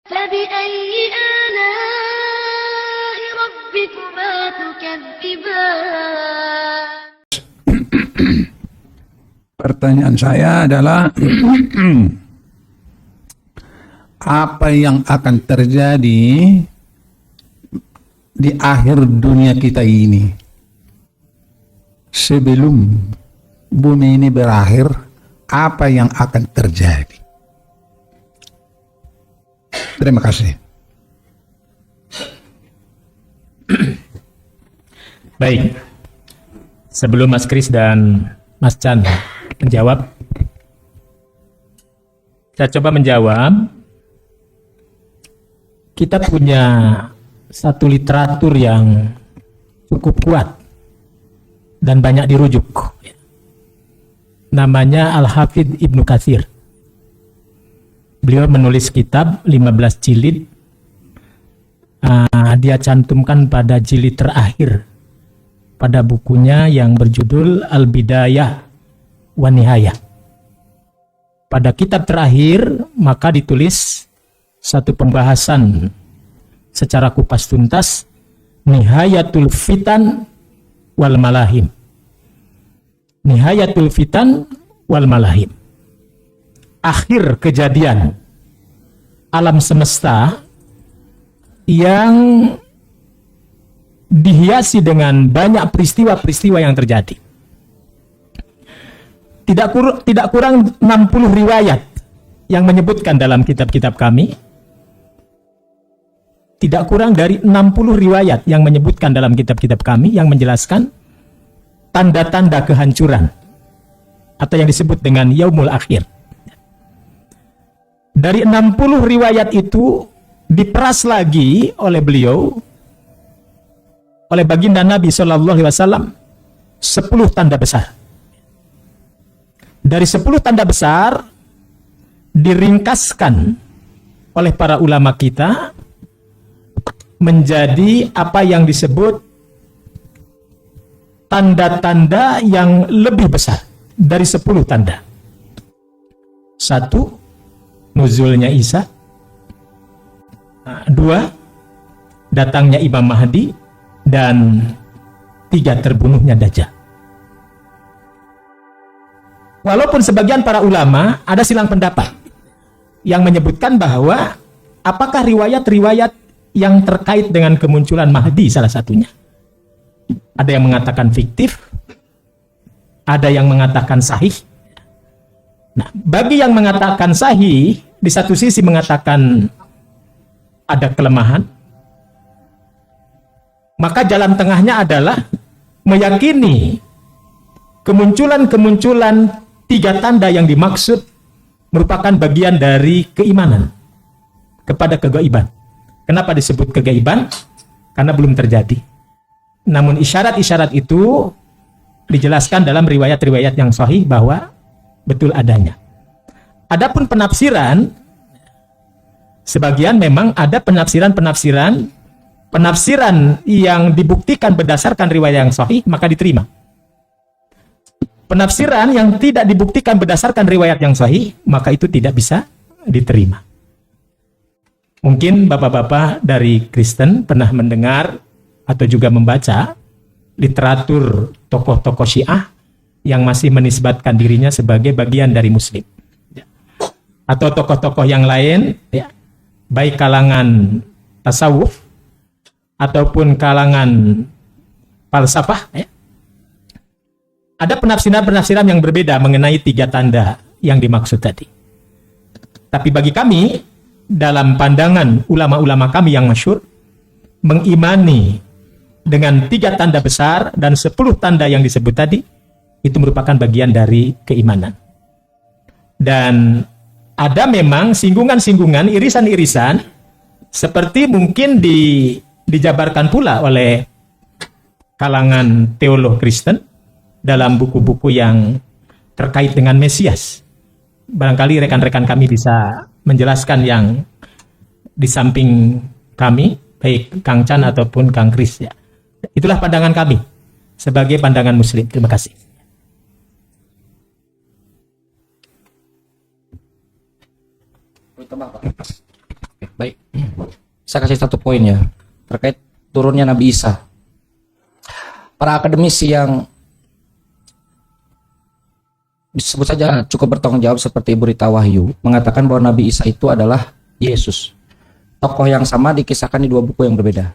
فبأي آلاء ربكما تكذبان. Pertanyaan saya adalah apa yang akan terjadi di akhir dunia kita ini sebelum bumi ini berakhir, apa yang akan terjadi? Terima kasih. Baik, sebelum Mas Kris dan Mas Chan menjawab, saya coba menjawab. Kita punya satu literatur yang cukup kuat dan banyak dirujuk. Namanya Al-Hafidh Ibnu Katsir. Beliau menulis kitab 15 jilid. Dia cantumkan pada jilid terakhir pada bukunya yang berjudul Al-Bidayah wa Nihayah. Pada kitab terakhir maka ditulis satu pembahasan secara kupas tuntas, Nihayatul Fitan wal Malahim. Nihayatul Fitan wal Malahim. Akhir kejadian alam semesta yang dihiasi dengan banyak peristiwa-peristiwa yang terjadi. Tidak kurang 60 riwayat yang menyebutkan dalam kitab-kitab kami. Tidak kurang dari 60 riwayat yang menyebutkan dalam kitab-kitab kami yang menjelaskan tanda-tanda kehancuran atau yang disebut dengan yaumul akhir. Dari 60 riwayat itu diperas lagi oleh beliau, oleh baginda Nabi Shallallahu Alaihi Wasallam, 10 tanda besar. Dari 10 tanda besar diringkaskan oleh para ulama kita menjadi apa yang disebut tanda-tanda yang lebih besar dari 10 tanda. 1. Nuzulnya Isa. 2. Datangnya Imam Mahdi. Dan 3. Terbunuhnya Dajjal. Walaupun sebagian para ulama ada silang pendapat yang menyebutkan bahwa apakah riwayat-riwayat yang terkait dengan kemunculan Mahdi salah satunya. Ada yang mengatakan fiktif, ada yang mengatakan sahih. Nah, bagi yang mengatakan sahih, di satu sisi mengatakan ada kelemahan, maka jalan tengahnya adalah meyakini kemunculan-kemunculan 3 tanda yang dimaksud merupakan bagian dari keimanan kepada kegaiban. Kenapa disebut kegaiban? Karena belum terjadi. Namun isyarat-isyarat itu dijelaskan dalam riwayat-riwayat yang sahih bahwa betul adanya. Adapun penafsiran, sebagian memang ada penafsiran yang dibuktikan berdasarkan riwayat yang sahih, maka diterima. Penafsiran yang tidak dibuktikan berdasarkan riwayat yang sahih, maka itu tidak bisa diterima. Mungkin bapak-bapak dari Kristen pernah mendengar atau juga membaca literatur tokoh-tokoh Syiah yang masih menisbatkan dirinya sebagai bagian dari Muslim. Atau tokoh-tokoh yang lain, ya, baik kalangan tasawuf ataupun kalangan falsafah, ya. Ada penafsiran-penafsiran yang berbeda mengenai 3 tanda yang dimaksud tadi. Tapi bagi kami, dalam pandangan ulama-ulama kami yang masyhur, mengimani dengan 3 tanda besar dan 10 tanda yang disebut tadi, itu merupakan bagian dari keimanan. Dan ada memang singgungan-singgungan, irisan-irisan, seperti mungkin dijabarkan pula oleh kalangan teolog Kristen dalam buku-buku yang terkait dengan Mesias. Barangkali rekan-rekan kami bisa menjelaskan yang di samping kami, baik Kang Chan ataupun Kang Kris, ya. Itulah pandangan kami sebagai pandangan Muslim. Terima kasih. Baik, saya kasih satu poin ya terkait turunnya Nabi Isa. Para akademisi yang disebut saja cukup bertanggung jawab seperti Ibu Rita Wahyu mengatakan bahwa Nabi Isa itu adalah Yesus. Tokoh yang sama dikisahkan di dua buku yang berbeda.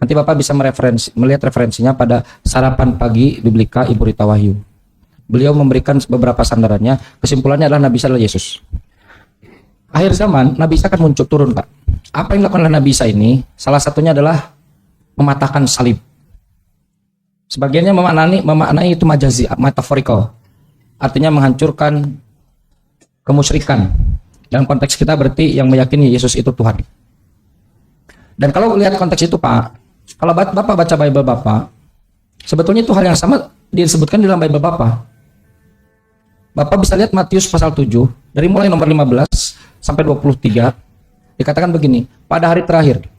Nanti Bapak bisa melihat referensinya pada Sarapan Pagi Biblika Ibu Rita Wahyu. Beliau memberikan beberapa sandarannya, kesimpulannya adalah Nabi Isa adalah Yesus. Akhir zaman, Nabi Isa akan muncul turun, Pak. Apa yang dilakukan oleh Nabi Isa ini? Salah satunya adalah mematahkan salib. Sebagiannya memaknai itu majazi, metaphorical. Artinya menghancurkan kemusyrikan. Dalam konteks kita berarti yang meyakini Yesus itu Tuhan. Dan kalau lihat konteks itu, Pak, kalau Bapak baca Bible Bapak, sebetulnya itu hal yang sama disebutkan di dalam Bible Bapak. Bapak bisa lihat Matius pasal 7, dari mulai nomor 15 sampai 23, dikatakan begini, pada hari terakhir,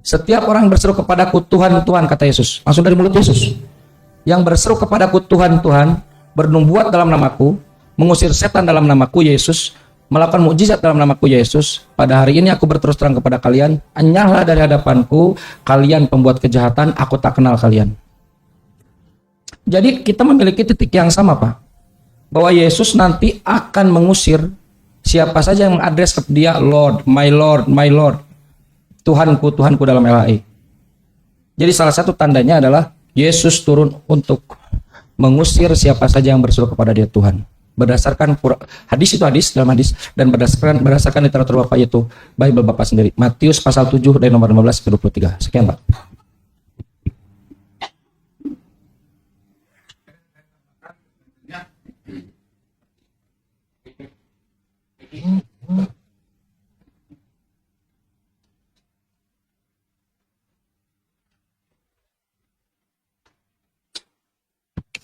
setiap orang berseru kepadaku, Tuhan, Tuhan, kata Yesus. Langsung dari mulut Yesus. Yang berseru kepadaku, Tuhan, Tuhan, bernubuat dalam namaku, mengusir setan dalam namaku, Yesus, melakukan mukjizat dalam namaku, Yesus. Pada hari ini aku berterus terang kepada kalian, enyahlah dari hadapanku, kalian pembuat kejahatan, aku tak kenal kalian. Jadi kita memiliki titik yang sama, Pak. Bahwa Yesus nanti akan mengusir siapa saja yang mengadres ke dia, Lord, my Lord, my Lord. Tuhanku, Tuhanku dalam LHI. Jadi salah satu tandanya adalah Yesus turun untuk mengusir siapa saja yang berseru kepada dia Tuhan. Berdasarkan hadis itu hadis dalam hadis dan berdasarkan literatur Bapak yaitu Bible Bapak sendiri. Matius pasal 7 dari nomor 15 ke 23. Sekian, Pak.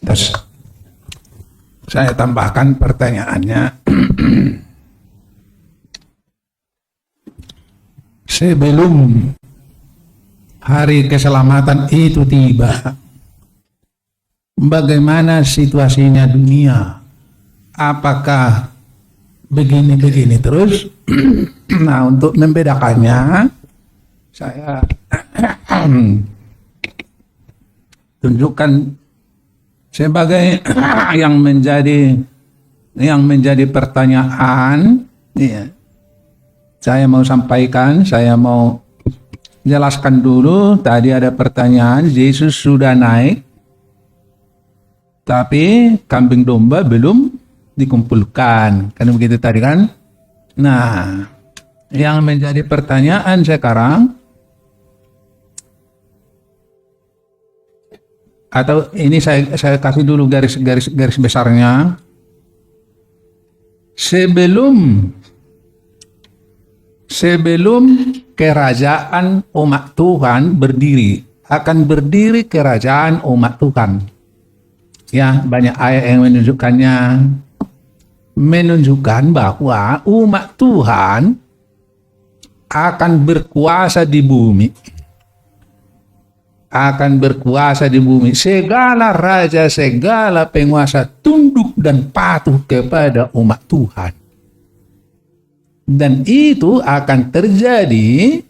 Terus saya tambahkan pertanyaannya. Sebelum hari keselamatan itu tiba, bagaimana situasinya dunia? Apakah begini-begini terus? Nah, untuk membedakannya, saya tunjukkan sebagai yang menjadi pertanyaan. Ya, saya mau sampaikan, saya mau jelaskan dulu. Tadi ada pertanyaan, Yesus sudah naik, tapi kambing domba belum dikumpulkan. Kan begitu tadi kan? Nah, yang menjadi pertanyaan sekarang, atau ini saya kasih dulu garis besarnya. Sebelum kerajaan umat Tuhan berdiri, akan berdiri kerajaan umat Tuhan. Ya, banyak ayat yang menunjukkan bahwa umat Tuhan akan berkuasa di bumi. Akan berkuasa di bumi. Segala raja, segala penguasa tunduk dan patuh kepada umat Tuhan. Dan itu akan terjadi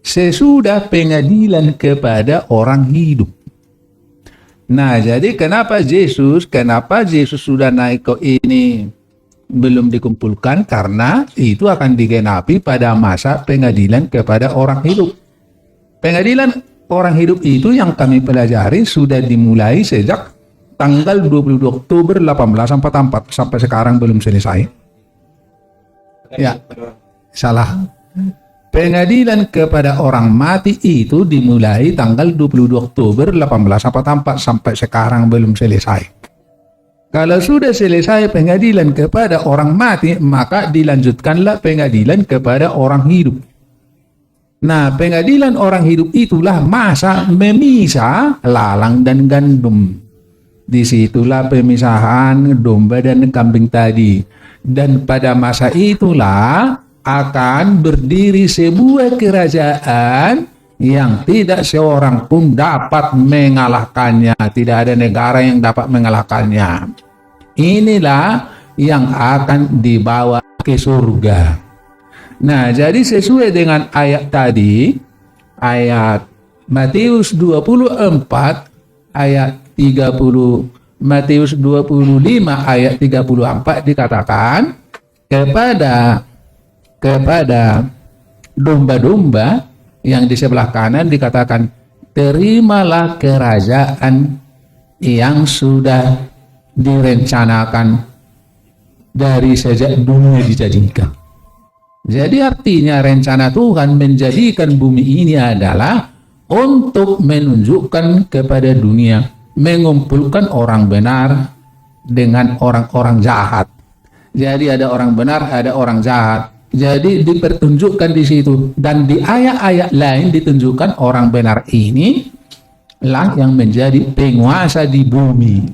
sesudah pengadilan kepada orang hidup. Nah, jadi kenapa Yesus sudah naik ke ini belum dikumpulkan? Karena itu akan digenapi pada masa pengadilan kepada orang hidup. Pengadilan orang hidup itu yang kami pelajari sudah dimulai sejak tanggal 22 Oktober 1844 sampai sekarang belum selesai. Ya, salah. Pengadilan kepada orang mati itu dimulai tanggal 22 Oktober 1844 sampai sekarang belum selesai. Kalau sudah selesai pengadilan kepada orang mati, maka dilanjutkanlah pengadilan kepada orang hidup. Nah, pengadilan orang hidup itulah masa memisah lalang dan gandum. Disitulah pemisahan domba dan kambing tadi. Dan pada masa itulah akan berdiri sebuah kerajaan yang tidak seorang pun dapat mengalahkannya. Tidak ada negara yang dapat mengalahkannya. Inilah yang akan dibawa ke surga. Nah, jadi sesuai dengan ayat tadi, ayat Matius 24 ayat 30, Matius 25 ayat 34 dikatakan kepada domba-domba yang di sebelah kanan dikatakan, terimalah kerajaan yang sudah direncanakan dari sejak dunia dijadikan. Jadi artinya rencana Tuhan menjadikan bumi ini adalah untuk menunjukkan kepada dunia, mengumpulkan orang benar dengan orang-orang jahat. Jadi ada orang benar, ada orang jahat. Jadi dipertunjukkan di situ, dan di ayat-ayat lain ditunjukkan orang benar ini lah yang menjadi penguasa di bumi,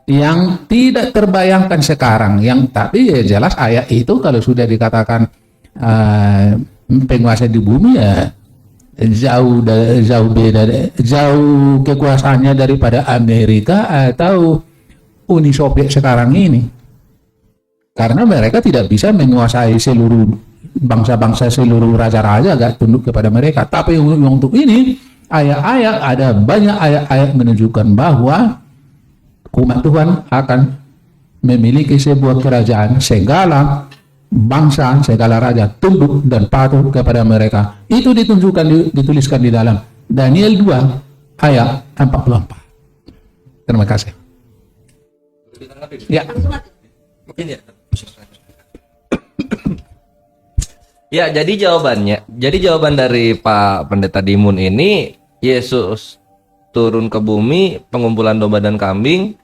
yang tidak terbayangkan sekarang. Yang tapi ya jelas ayat itu kalau sudah dikatakan penguasa di bumi, ya jauh beda, jauh kekuasaannya daripada Amerika atau Uni Soviet sekarang ini, karena mereka tidak bisa menguasai seluruh bangsa-bangsa, seluruh raja-raja gak tunduk kepada mereka. Tapi untuk ini ayat-ayat, ada banyak ayat-ayat menunjukkan bahwa umat Tuhan akan memiliki sebuah kerajaan, segala bangsa, segala raja tunduk dan patuh kepada mereka. Itu ditunjukkan, dituliskan di dalam Daniel 2 ayat 44. Terima kasih. Ya. Mungkin ya. Ya, jadi jawaban dari Pak Pendeta Dimun ini, Yesus turun ke bumi, pengumpulan domba dan kambing.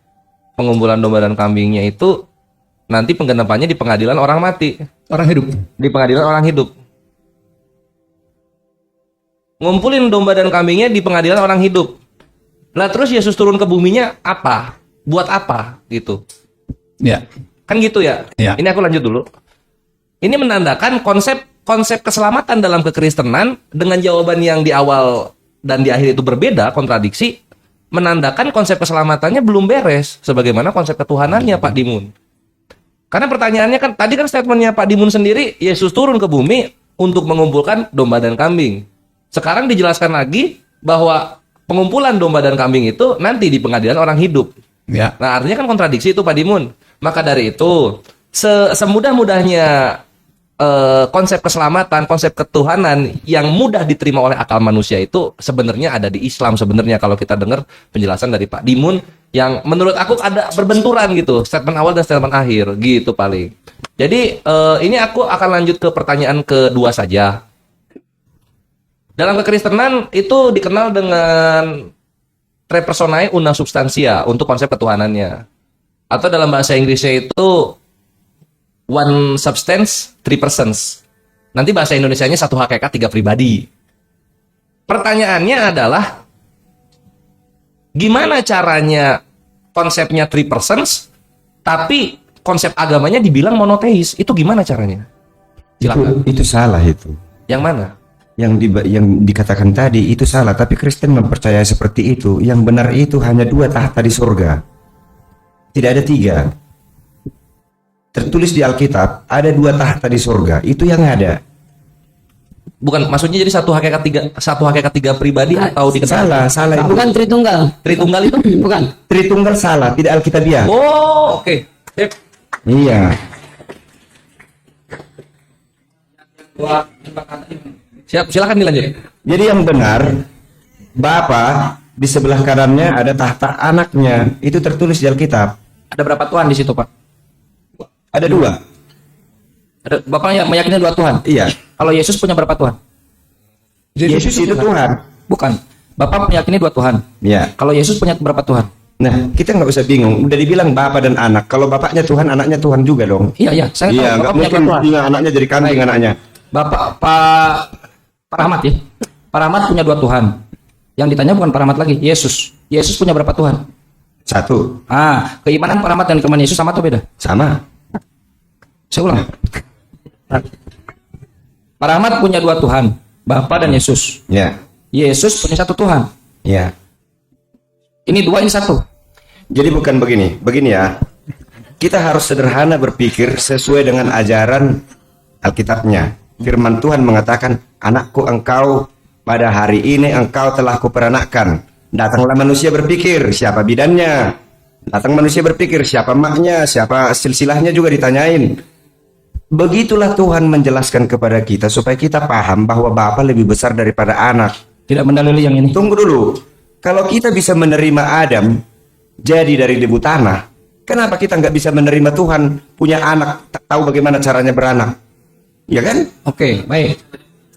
Pengumpulan domba dan kambingnya itu nanti penggenapannya di pengadilan orang mati. Orang hidup. Di pengadilan orang hidup. Ngumpulin domba dan kambingnya di pengadilan orang hidup. Lah terus Yesus turun ke buminya apa? Buat apa gitu? Ya. Kan gitu ya? Ya. Ini aku lanjut dulu. Ini menandakan konsep keselamatan dalam kekristenan dengan jawaban yang di awal dan di akhir itu berbeda, kontradiksi, menandakan konsep keselamatannya belum beres sebagaimana konsep ketuhanannya, Pak Dimun. Karena pertanyaannya kan tadi kan statementnya Pak Dimun sendiri, Yesus turun ke bumi untuk mengumpulkan domba dan kambing. Sekarang dijelaskan lagi bahwa pengumpulan domba dan kambing itu nanti di pengadilan orang hidup. Ya. Nah, artinya kan kontradiksi itu Pak Dimun. Maka dari itu, semudah-mudahnya konsep keselamatan, konsep ketuhanan yang mudah diterima oleh akal manusia itu sebenarnya ada di Islam sebenarnya, kalau kita dengar penjelasan dari Pak Dimun yang menurut aku ada berbenturan gitu, statement awal dan statement akhir gitu paling. Jadi ini aku akan lanjut ke pertanyaan kedua saja. Dalam kekristenan itu dikenal dengan tre personae una substantia untuk konsep ketuhanannya. Atau dalam bahasa Inggrisnya itu one substance, three persons. Nanti bahasa Indonesianya satu hakikat, tiga pribadi. Pertanyaannya adalah, gimana caranya konsepnya three persons, tapi konsep agamanya dibilang monoteis? Itu gimana caranya? Silakan. Itu salah itu. Yang mana? Yang dikatakan tadi itu salah, tapi Kristen mempercayai seperti itu. Yang benar itu hanya 2 tahta di surga. Tidak ada 3. Tertulis di Alkitab ada 2 tahta di surga, itu yang ada. Bukan, maksudnya jadi satu hakikat tiga pribadi atau dikatakan Salah itu. Bukan Tritunggal. Tritunggal itu? Bukan. Tritunggal salah, tidak Alkitabiah. Oh, oke. Sip. Iya. Siap, silakan dilanjut. Jadi yang benar, Bapa di sebelah kanannya ada tahta anaknya, itu tertulis di Alkitab. Ada berapa Tuhan di situ, Pak? Ada 2. Ada, Bapak meyakini 2 Tuhan. Iya. Kalau Yesus punya berapa Tuhan? Yesus itu Tuhan. Bukan. Bapak meyakini 2 Tuhan. Iya. Kalau Yesus punya berapa Tuhan? Nah, kita nggak usah bingung. Udah dibilang Bapa dan Anak. Kalau bapaknya Tuhan, anaknya Tuhan juga dong. Iya, saya tahu. Iya, nggak Bapak punya mungkin berapa Tuhan? juga anaknya jadi kambing anaknya. Bapak, Pak Rahmat ya. Pak Rahmat punya 2 Tuhan. Yang ditanya bukan Pak Rahmat lagi, Yesus. Yesus punya berapa Tuhan? 1. Keimanan Pak Rahmat dan keimanan Yesus sama atau beda? Sama. Saya ulang. Pak Rahmat punya 2 Tuhan, Bapa dan Yesus. Ya. Yesus punya 1 Tuhan. Ya. Ini 2, ini 1. Jadi bukan begini ya. Kita harus sederhana berpikir sesuai dengan ajaran Alkitabnya. firman Tuhan mengatakan, anakku engkau pada hari ini engkau telah kuperanakkan. Datanglah manusia berpikir siapa bidannya. Datang manusia berpikir siapa maknya, siapa silsilahnya juga ditanyain. Begitulah Tuhan menjelaskan kepada kita supaya kita paham bahwa Bapa lebih besar daripada anak. Tidak mendalili yang ini. Tunggu dulu. Kalau kita bisa menerima Adam jadi dari debu tanah, kenapa kita nggak bisa menerima Tuhan punya anak, tahu bagaimana caranya beranak? Ya kan? Oke, baik.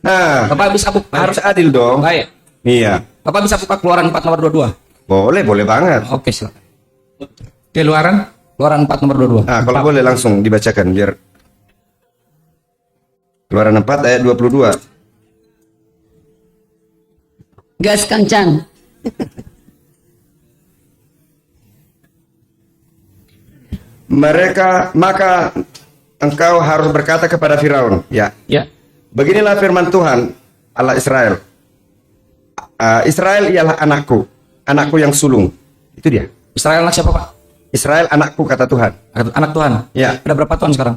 Nah, Bapak bisa buka. harus adil dong. Baik. Iya. Bapak bisa buka Keluaran 4 nomor 22. Boleh banget. Oke, silakan. Keluaran Keluaran 4 nomor 22. Nah, kalau boleh langsung dibacakan biar Keluaran 4 ayat 22. Gas kencang. Maka engkau harus berkata kepada Firaun, ya. Ya. Beginilah firman Tuhan Allah Israel. Israel ialah anakku, anakku yang sulung. Itu dia. Israel anak siapa, Pak? Israel anakku kata Tuhan. Anak Tuhan. Ya. Ada berapa Tuhan sekarang?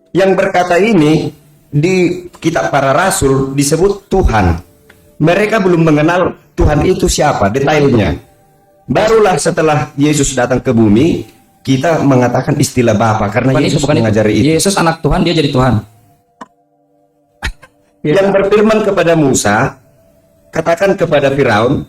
Yang berkata ini di kitab para rasul disebut Tuhan. Mereka belum mengenal Tuhan itu siapa, detailnya. Barulah setelah Yesus datang ke bumi, kita mengatakan istilah Bapa karena Bukan Yesus bukan mengajari itu. Yesus anak Tuhan, dia jadi Tuhan. Yang berfirman kepada Musa, katakan kepada Firaun,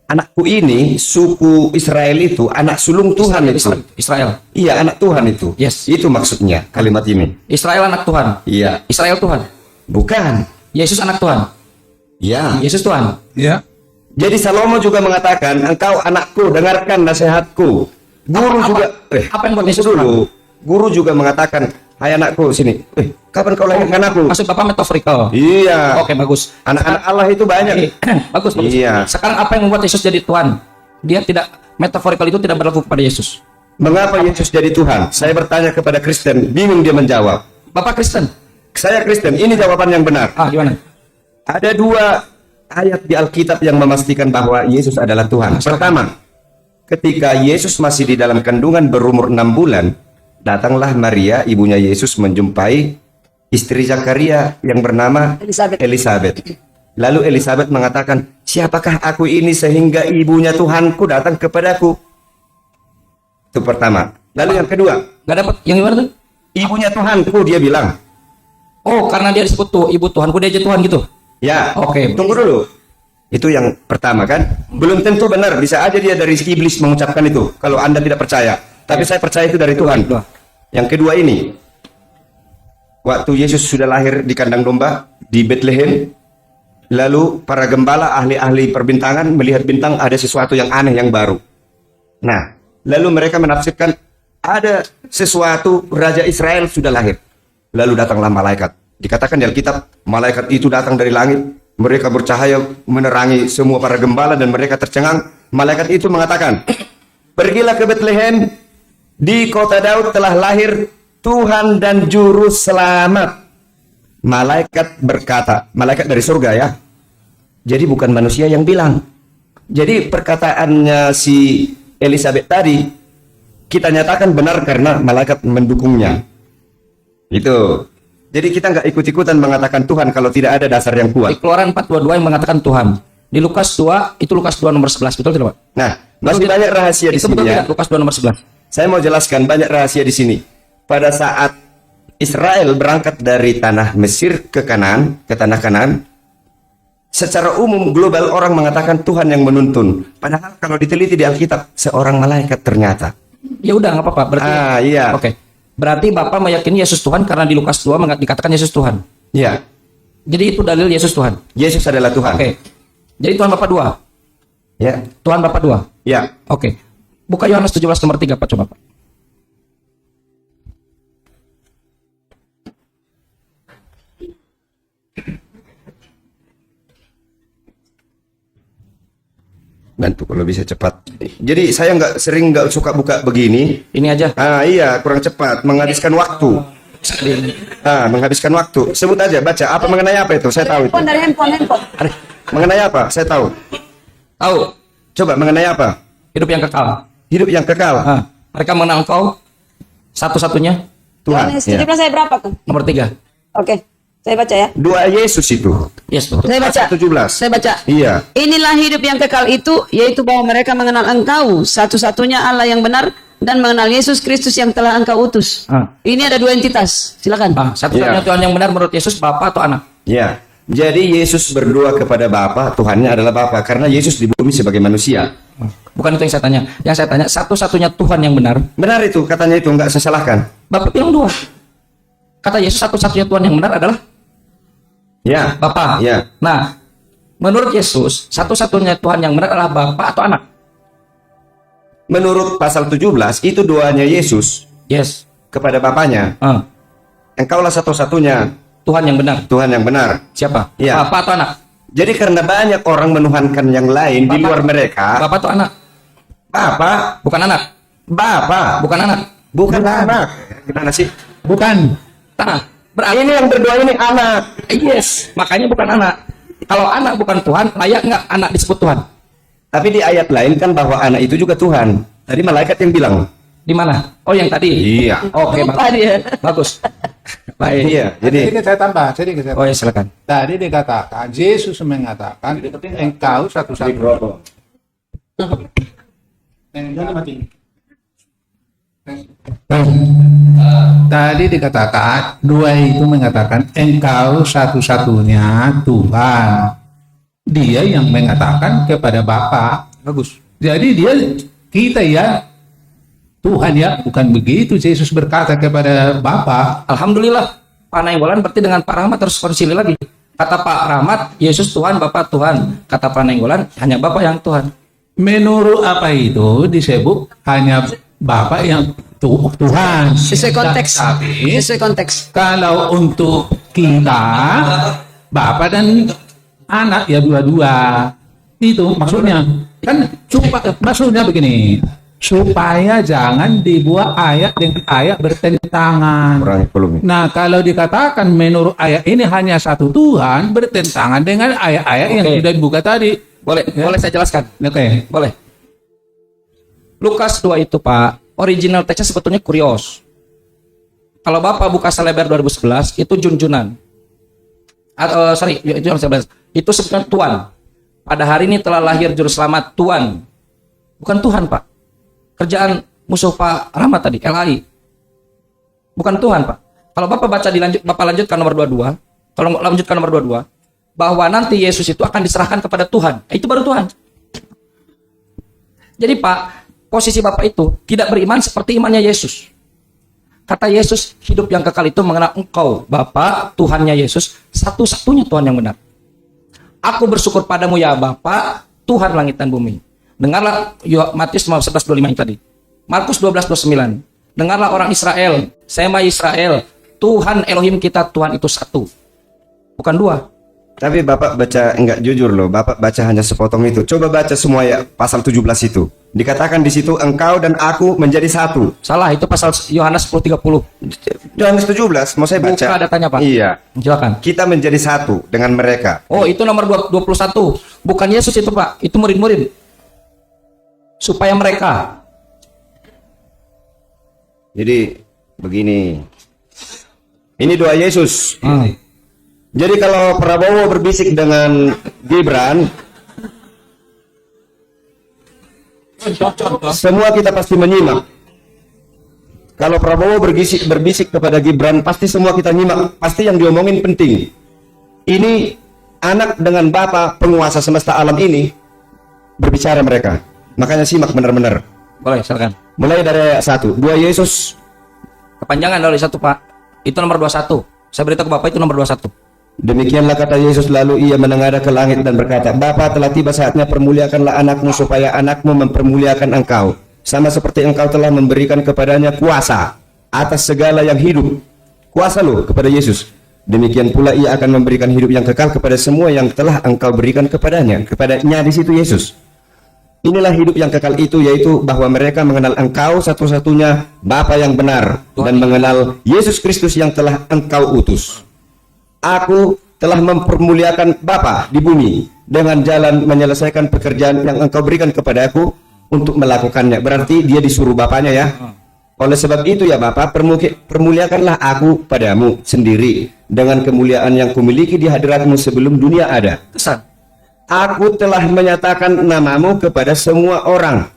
anakku ini, suku Israel itu, anak sulung Tuhan itu. Israel. Iya, anak Tuhan itu. Yes. Itu maksudnya kalimat ini. Israel anak Tuhan. Iya. Israel Tuhan. Bukan. Yesus anak Tuhan. Ya. Yesus Tuhan. ya. Jadi Salomo juga mengatakan, engkau anakku, dengarkan nasihatku. Guru juga, apa yang buat Yesus dulu. Guru juga mengatakan, hai anakku, sini. Kapan kau lahirkan aku? Maksud Bapak metaforikal. Iya. Oke, bagus. Anak-anak Allah itu banyak. Bagus. Iya. Sekarang apa yang membuat Yesus jadi Tuhan? Dia tidak, metaforikal itu tidak berlaku kepada Yesus. Mengapa Yesus jadi Tuhan? Saya bertanya kepada Kristen, bingung dia menjawab. Bapak Kristen. Saya Kristen, ini jawaban yang benar. Gimana? Ada dua ayat di Alkitab yang memastikan bahwa Yesus adalah Tuhan. Pertama, ketika Yesus masih di dalam kandungan berumur 6 bulan, datanglah Maria, ibunya Yesus, menjumpai istri Zakaria yang bernama Elisabeth. Lalu Elisabeth mengatakan, siapakah aku ini sehingga ibunya Tuhanku datang kepadaku? Itu pertama. Lalu yang kedua, Gak dapat. Yang gimana tuh? ibunya Tuhanku, dia bilang. Oh, karena dia disebut tuh ibu Tuhanku, dia jadi Tuhan gitu. Ya, Oke. tunggu dulu. Itu yang pertama kan? Belum tentu benar, bisa aja dia dari iblis mengucapkan itu. Kalau Anda tidak percaya, tapi saya percaya itu dari Tuhan. Yang kedua ini, waktu Yesus sudah lahir di kandang domba di Bethlehem, lalu para gembala ahli-ahli perbintangan melihat bintang ada sesuatu yang aneh yang baru. Nah, lalu mereka menafsirkan ada sesuatu Raja Israel sudah lahir. Lalu datanglah malaikat. Dikatakan di Alkitab, malaikat itu datang dari langit, mereka bercahaya menerangi semua para gembala dan mereka tercengang. Malaikat itu mengatakan, pergilah ke Bethlehem, di kota Daud telah lahir Tuhan dan Juru Selamat. Malaikat berkata, malaikat dari surga ya. Jadi bukan manusia yang bilang. Jadi perkataannya si Elisabeth tadi, kita nyatakan benar karena malaikat mendukungnya. Itu. Jadi kita nggak ikut-ikutan mengatakan Tuhan kalau tidak ada dasar yang Di kuat. Keluaran 4:22 yang mengatakan Tuhan. Di Lukas 2, itu Lukas 2 nomor 11, betul tidak, Pak? Nah, masih banyak rahasia di Itu betul sini ya. tidak? Lukas 2 nomor 11. Saya mau jelaskan banyak rahasia di sini. Pada saat Israel berangkat dari tanah Mesir ke Kanaan, ke tanah Kanaan, secara umum global orang mengatakan Tuhan yang menuntun. Padahal kalau diteliti di Alkitab, seorang malaikat ternyata. Ya udah, nggak apa-apa. Berarti Iya. Oke. Berarti Bapak meyakini Yesus Tuhan karena di Lukas 2 dikatakan Yesus Tuhan. Iya. Jadi itu dalil Yesus Tuhan. Yesus adalah Tuhan. Oke. Jadi Tuhan Bapak 2. Ya. Tuhan Bapak 2. Ya. Oke. Buka Yohanes 17 nomor 3, Pak, coba, Pak. Bantu kalau bisa cepat. Jadi saya nggak suka buka begini. Ini aja. Iya, kurang cepat, menghabiskan waktu. Menghabiskan waktu. Sebut aja, baca. Apa mengenai apa itu? Saya tahu itu. Dari handphone. Mengenai apa? Saya tahu. Tahu. Coba mengenai apa? Hidup yang kekal. Hidup yang kekal. Mereka mengenal Engkau satu-satunya Tuhan. Yohanes Ya. 17 ayat berapa kan? Nomor 3. Oke, saya baca ya. Dua Yesus itu. Yes, betul. Saya baca. 17. Saya baca. Iya. Inilah hidup yang kekal itu, yaitu bahwa mereka mengenal Engkau, satu-satunya Allah yang benar, dan mengenal Yesus Kristus yang telah Engkau utus. Ini ada dua entitas. Silakan. Satu-satunya Iya. Tuhan yang benar menurut Yesus, Bapa atau Anak? Ya. Jadi Yesus berdoa kepada Bapa, Tuhannya adalah Bapa karena Yesus di bumi sebagai manusia. Bukan itu yang saya tanya. Yang saya tanya, satu-satunya Tuhan yang benar. Benar itu, katanya itu enggak saya salahkan. Bapak bilang 2. Kata Yesus satu-satunya Tuhan yang benar adalah Ya. Bapa. Ya. Nah, menurut Yesus, satu-satunya Tuhan yang benar adalah Bapa atau Anak? Menurut pasal 17 itu doanya Yesus Yes. kepada Bapanya. Engkaulah satu-satunya Tuhan yang benar. Tuhan yang benar. Siapa? Iya. Bapa atau Anak? Jadi karena banyak orang menuhankan yang lain di luar mereka, Bapa atau Anak? Bapa, Bukan Anak. Bapa, Bukan Anak. bukan anak. Gimana sih? Bukan. Tanah. Berarti Ini yang berdoa ini anak. yes. Makanya bukan Anak. Kalau Anak bukan Tuhan, layak nggak Anak disebut Tuhan? Tapi di ayat lain kan bahwa anak itu juga Tuhan. Tadi malaikat yang bilang. Di mana? Oh, yang tadi. Iya. Oke, Lupa dia. bagus. Baik. Iya. Jadi Sedikit saya tambah, sedikit saya Oh tambah. ya, silakan. Tadi dikatakan, Yesus mengatakan, engkau satu-satunya. Tadi dikatakan, dua itu mengatakan, engkau satu-satunya Tuhan. Dia yang mengatakan kepada Bapa. Bagus. Jadi dia, kita ya, Tuhan ya, bukan begitu. Yesus berkata kepada Bapa. Alhamdulillah. Pak Nainggolan berarti dengan Pak Rahmat terus konsili lagi. Kata Pak Rahmat, Yesus Tuhan, Bapa Tuhan. Kata Pak Nainggolan, hanya Bapa yang Tuhan. Menurut apa itu disebut hanya Bapa yang Tuhan. Sesuai konteks. Tapi Sesuai konteks. kalau untuk kita, Bapa dan anak ya dua-dua. Itu maksudnya. Kan maksudnya begini. Supaya jangan dibuat ayat dengan ayat bertentangan. kurang ekonomi. Nah, kalau dikatakan menurut ayat ini hanya satu Tuhan, bertentangan dengan ayat-ayat yang Oke. sudah dibuka tadi. Boleh, Ya. boleh saya jelaskan. Oke. Boleh. Lukas 2 itu, Pak, original teksnya sebetulnya kurios. Kalau Bapak buka Selebar 2011, itu junjunan. Sorry, itu yang 11. Itu sebetulnya Tuhan. Pada hari ini telah lahir juru selamat Tuhan. Bukan Tuhan, Pak. Kerjaan musuh Pak Rahmat tadi, LHI. Bukan Tuhan, Pak. Kalau Bapak baca Bapak lanjutkan nomor 22. Kalau lanjutkan nomor 22, bahwa nanti Yesus itu akan diserahkan kepada Tuhan. Itu baru Tuhan. Jadi Pak, posisi Bapak itu tidak beriman seperti imannya Yesus. Kata Yesus, hidup yang kekal itu mengenal Engkau, Bapa, Tuhannya Yesus, satu-satunya Tuhan yang benar. Aku bersyukur padamu ya Bapa, Tuhan langit dan bumi. Dengarlah Matius 11:25 yang tadi. Markus 12:29. Dengarlah orang Israel, Sema Israel, Tuhan Elohim kita, Tuhan itu satu. Bukan dua. Tapi Bapak baca enggak jujur loh. Bapak baca hanya sepotong itu. Coba baca semua ya pasal 17 itu. Dikatakan di situ engkau dan aku menjadi satu. Salah, itu pasal Yohanes 10:30. Yohanes 17 mau saya baca. Buka datanya, Pak. Iya. Silakan. Kita menjadi satu dengan mereka. Oh, itu nomor 21. Bukan Yesus itu, Pak. Itu murid-murid. Supaya mereka. Jadi begini. Ini doa Yesus. Jadi kalau Prabowo berbisik dengan Gibran, semua kita pasti menyimak. Kalau Prabowo berbisik kepada Gibran, pasti semua kita nyimak. Pasti yang diomongin penting. Ini anak dengan Bapa penguasa semesta alam ini berbicara mereka. Makanya simak benar-benar. Boleh, silakan. Mulai dari ayat 1. Dua Yesus. Kepanjangan dari satu, Pak. Itu nomor 21. Saya beritahu ke Bapak itu nomor 21. Demikianlah kata Yesus, lalu ia menengadah ke langit dan berkata, Bapa, telah tiba saatnya, permuliakanlah anakmu supaya anakmu mempermuliakan engkau, sama seperti engkau telah memberikan kepadanya kuasa atas segala yang hidup. Kuasa loh kepada Yesus. Demikian pula ia akan memberikan hidup yang kekal kepada semua yang telah engkau berikan kepadanya. Kepadanya di situ Yesus. Inilah hidup yang kekal itu, yaitu bahwa mereka mengenal engkau satu-satunya Bapa yang benar, dan mengenal Yesus Kristus yang telah engkau utus. Aku telah mempermuliakan Bapa di bumi dengan jalan menyelesaikan pekerjaan yang engkau berikan kepada aku untuk melakukannya. Berarti dia disuruh Bapanya ya. Oleh sebab itu ya Bapak, permuliakanlah aku padamu sendiri dengan kemuliaan yang kumiliki di hadiratmu sebelum dunia ada. Utusan. Aku telah menyatakan namamu kepada semua orang.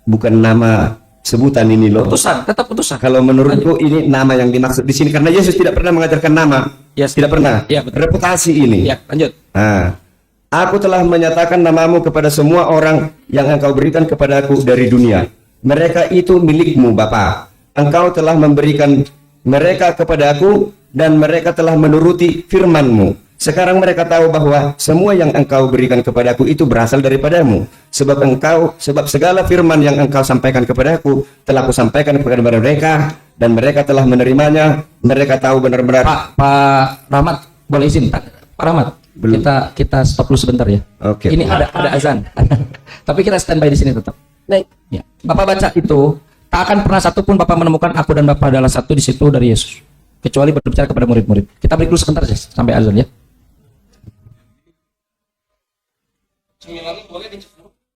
Bukan nama sebutan ini loh. Utusan, tetap utusan. Kalau menurutku ini nama yang dimaksud di sini karena Yesus tidak pernah mengajarkan nama. Yes. Tidak pernah. Ya, betul. Reputasi ini. Ya, lanjut. Nah, aku telah menyatakan namamu kepada semua orang yang engkau berikan kepadaku dari dunia. Mereka itu milikmu Bapa. Engkau telah memberikan mereka kepadaku dan mereka telah menuruti firman-Mu. Sekarang mereka tahu bahwa semua yang engkau berikan kepadaku itu berasal daripadamu. Sebab segala firman yang engkau sampaikan kepadaku telah kusampaikan kepada mereka dan mereka telah menerimanya. Mereka tahu benar-benar. Pak Rahmat, boleh izin Pak Rahmat? Belum. Kita stop dulu sebentar ya. Oke. Ini ada azan. Tapi kita standby di sini tetap. Baik. Ya. Bapak baca itu, tak akan pernah satupun Bapak menemukan aku dan Bapak adalah satu di situ dari Yesus. Kecuali berbicara kepada murid-murid. Kita break dulu sebentar saja sampai azan ya.